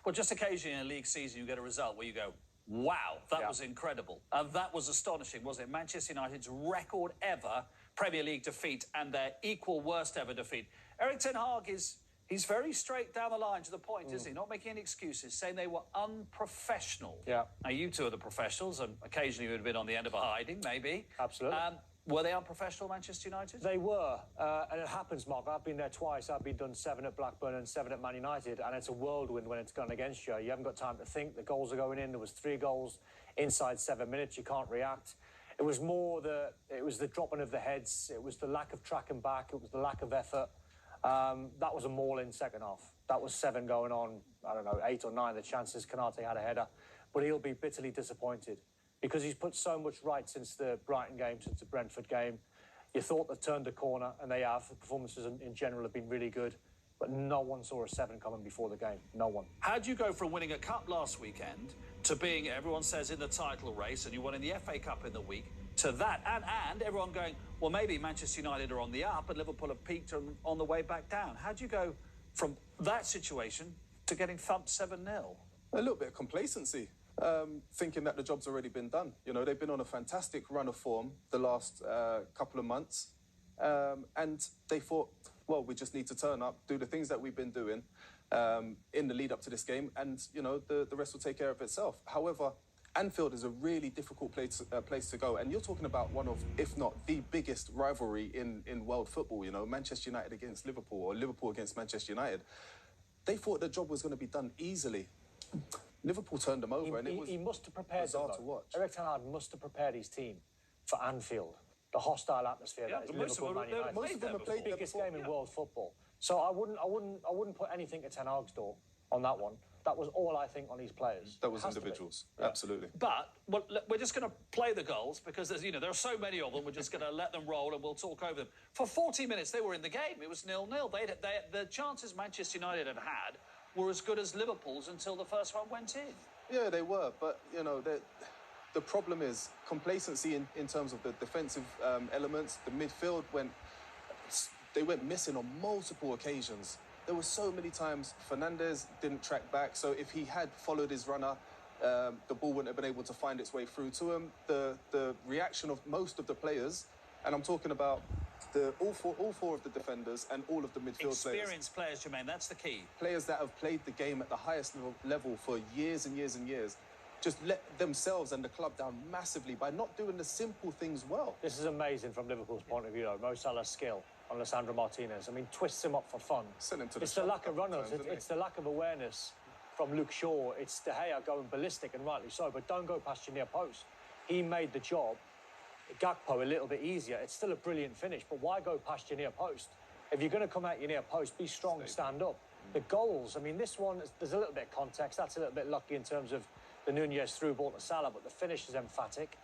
Well, just occasionally in a league season, you get a result where you go, wow, that was incredible. That was astonishing, wasn't it? Manchester United's record ever Premier League defeat and their equal worst ever defeat. Erik Ten Hag he's very straight down the line to the point, isn't he? Not making any excuses, saying they were unprofessional. Yeah. Now, you two are the professionals, and occasionally you would have been on the end of a hiding, maybe. Absolutely. Were they unprofessional, Manchester United? They were, and it happens, Mark. I've been there twice. I've been done 7 at Blackburn and 7 at Man United, and it's a whirlwind when it's gone against you. You haven't got time to think. The goals are going in. There was 3 goals inside 7 minutes. You can't react. It was more it was the dropping of the heads. It was the lack of tracking back. It was the lack of effort. That was a maul in second half. That was 7 going on, I don't know, 8 or 9. The chances Canate had a header, but he'll be bitterly disappointed, because he's put so much right since the Brighton game, since the Brentford game. You thought they'd turned the corner, and they have. The performances in general have been really good, but no one saw a 7 coming before the game. No one. How do you go from winning a cup last weekend to being, everyone says, in the title race, and you won in the FA Cup in the week, to that, and everyone going, well, maybe Manchester United are on the up and Liverpool have peaked on the way back down. How do you go from that situation to getting thumped 7-0? A little bit of complacency. Thinking that the job's already been done. You know, they've been on a fantastic run of form the last couple of months. And they thought, well, we just need to turn up, do the things that we've been doing in the lead up to this game, and, you know, the rest will take care of itself. However, Anfield is a really difficult place to go. And you're talking about one of, if not the biggest rivalry in world football, you know, Manchester United against Liverpool, or Liverpool against Manchester United. They thought the job was going to be done easily. Liverpool turned them over, and it was he must have prepared bizarre to watch. Erik Ten Hag must have prepared his team for Anfield, the hostile atmosphere that is Liverpool, Man United. Most of them have played the biggest game in world football. So I wouldn't put anything at Ten Hag's door on that one. That was all, I think, on his players. That was individuals, absolutely. But we're just going to play the goals, because there are so many of them. We're just going to let them roll and we'll talk over them. For 40 minutes, they were in the game. It was 0-0. The chances Manchester United had were as good as Liverpool's until the first one went in. Yeah, they were, but, you know, the problem is complacency in terms of the defensive elements. The midfield went missing on multiple occasions. There were so many times Fernandes didn't track back, so if he had followed his runner, the ball wouldn't have been able to find its way through to him. The reaction of most of the players, and I'm talking about all four of the defenders and all of the midfield Experienced players, Jermaine, that's the key. Players that have played the game at the highest level for years and years and years, just let themselves and the club down massively by not doing the simple things well. This is amazing from Liverpool's point of view, though. Mo Salah's skill on Lisandro Martinez. I mean, twists him up for fun. Send him to the It's the lack of runners. It's the lack of awareness from Luke Shaw. It's De Gea going ballistic, and rightly so, but don't go past your near post. He made the job, Gakpo, a little bit easier. It's still a brilliant finish, but why go past your near post? If you're going to come out your near post, be strong, stand up. The goals, I mean, this one, there's a little bit of context. That's a little bit lucky in terms of the Nunez through ball to Salah, but the finish is emphatic.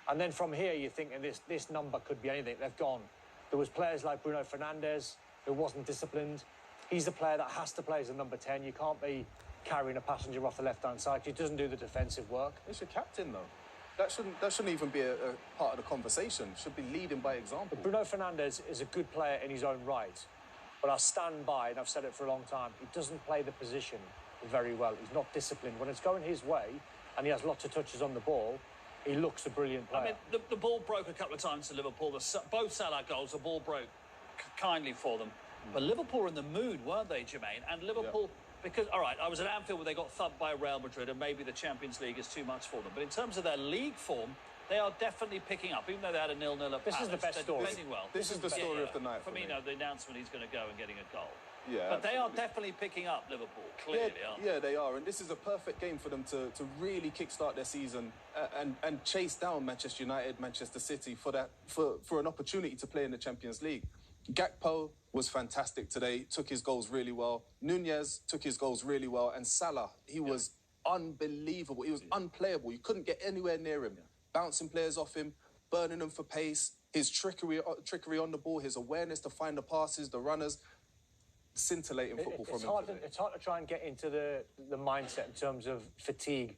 And then from here, you're thinking this number could be anything. They've gone. There was players like Bruno Fernandes, who wasn't disciplined. He's the player that has to play as a number 10. You can't be carrying a passenger off the left-hand side. He doesn't do the defensive work. It's your captain, though. That shouldn't even be a part of the conversation. Should be leading by example. But Bruno Fernandes is a good player in his own right. But I stand by, and I've said it for a long time, he doesn't play the position very well. He's not disciplined. When it's going his way, and he has lots of touches on the ball, he looks a brilliant player. I mean, the ball broke a couple of times to Liverpool. Both Salah goals, the ball broke kindly for them. But Liverpool were in the mood, weren't they, Jermaine? And Liverpool, because, all right, I was at Anfield where they got thumped by Real Madrid, and maybe the Champions League is too much for them. But in terms of their league form, they are definitely picking up, even though they had a 0-0 at This Palace. is the best story. Defending well. This is the story of the night for me. Firmino, the announcement he's going to go and getting a goal. Yeah, but they are definitely picking up, Liverpool, clearly, aren't they? Yeah, they are. And this is a perfect game for them to really kickstart their season and chase down Manchester United, Manchester City for an opportunity to play in the Champions League. Gakpo was fantastic today, took his goals really well. Nunez took his goals really well. And Salah, he was unbelievable. He was unplayable. You couldn't get anywhere near him. Bouncing players off him, burning them for pace, his trickery on the ball, his awareness to find the passes, the runners. Scintillating football from him today. It's hard to try and get into the mindset in terms of fatigue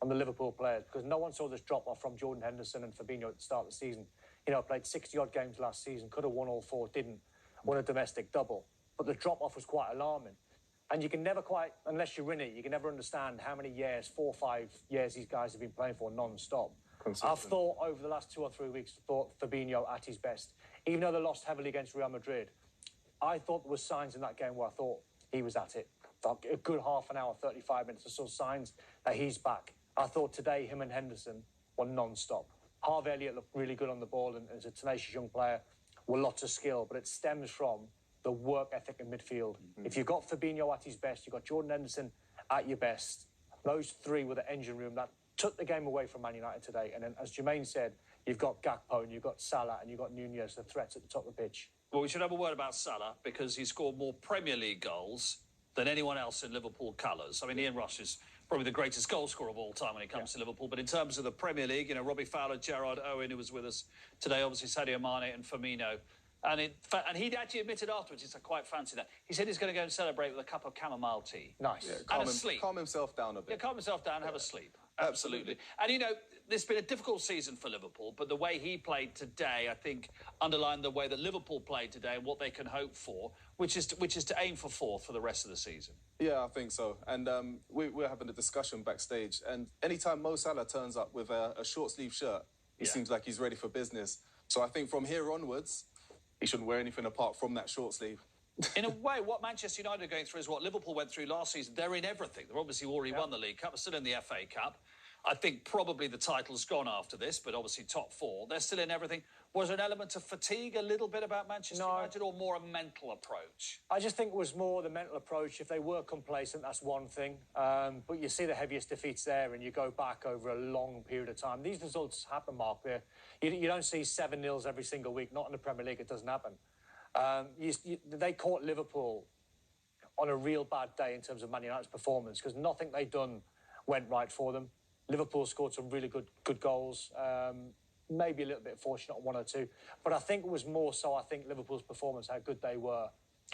on the Liverpool players, because no one saw this drop-off from Jordan Henderson and Fabinho at the start of the season. You know, played 60-odd games last season, could have won all 4, didn't. Won a domestic double. But the drop-off was quite alarming. And you can never quite, unless you're in it, you can never understand how many years, 4 or 5 years, these guys have been playing for non-stop. I've thought over the last 2 or 3 weeks, Fabinho at his best. Even though they lost heavily against Real Madrid, I thought there were signs in that game where I thought he was at it. A good half an hour, 35 minutes, I saw signs that he's back. I thought today him and Henderson were non-stop. Harvey Elliott looked really good on the ball and is a tenacious young player with lots of skill, but it stems from the work ethic in midfield. If you've got Fabinho at his best, you've got Jordan Henderson at your best, those three were the engine room that took the game away from Man United today. And then, as Jermaine said, you've got Gakpo and you've got Salah and you've got Nunez, the threats at the top of the pitch. Well, we should have a word about Salah because he scored more Premier League goals than anyone else in Liverpool colours. I mean, Ian Rush is probably the greatest goal scorer of all time when it comes to Liverpool. But in terms of the Premier League, you know, Robbie Fowler, Gerrard, Owen, who was with us today, obviously Sadio Mane and Firmino. And he'd actually admitted afterwards, he said, I quite fancy that. He said he's going to go and celebrate with a cup of chamomile tea. Nice. Yeah, and a sleep. Calm himself down a bit. Yeah, calm himself down and have a sleep. Absolutely. And, you know, it's been a difficult season for Liverpool, but the way he played today, I think, underlined the way that Liverpool played today and what they can hope for, which is to aim for fourth for the rest of the season. Yeah, I think so. And we're having a discussion backstage. And anytime Mo Salah turns up with a short-sleeve shirt, he seems like he's ready for business. So I think from here onwards, he shouldn't wear anything apart from that short sleeve. In a way, what Manchester United are going through is what Liverpool went through last season. They're in everything. They've obviously already won the League Cup. They're still in the FA Cup. I think probably the title's gone after this, but obviously top four. They're still in everything. Was there an element of fatigue a little bit about Manchester United or more a mental approach? I just think it was more the mental approach. If they were complacent, that's one thing. But you see the heaviest defeats there and you go back over a long period of time. These results happen, Mark. You don't see 7-0 every single week. Not in the Premier League, it doesn't happen. They caught Liverpool on a real bad day in terms of Man United's performance because nothing they'd done went right for them. Liverpool scored some really good goals, maybe a little bit fortunate on 1 or 2. But I think it was more so, I think, Liverpool's performance, how good they were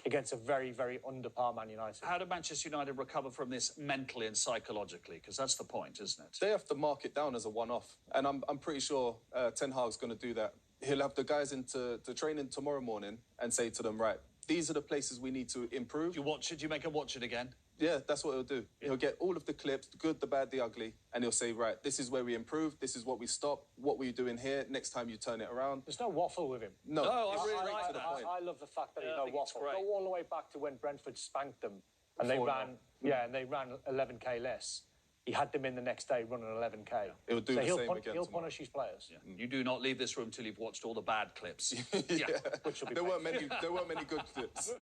against a very, very under-par Man United. How did Manchester United recover from this mentally and psychologically? Because that's the point, isn't it? They have to mark it down as a one-off. And I'm pretty sure Ten Hag's going to do that. He'll have the guys into training tomorrow morning and say to them, right, these are the places we need to improve. You watch it? Do you make him watch it again? Yeah, that's what he'll do. Yeah. He'll get all of the clips, the good, the bad, the ugly, and he'll say, right, this is where we improve, this is what we stop, what were you doing here, next time you turn it around. There's no waffle with him. No, I really like that. I love the fact that there's no waffle. Go all the way back to when Brentford spanked them and they ran 11k less. He had them in the next day running 11k. He'll do the same again. He'll punish his players. Yeah. You do not leave this room till you've watched all the bad clips. Which will be there weren't many good clips.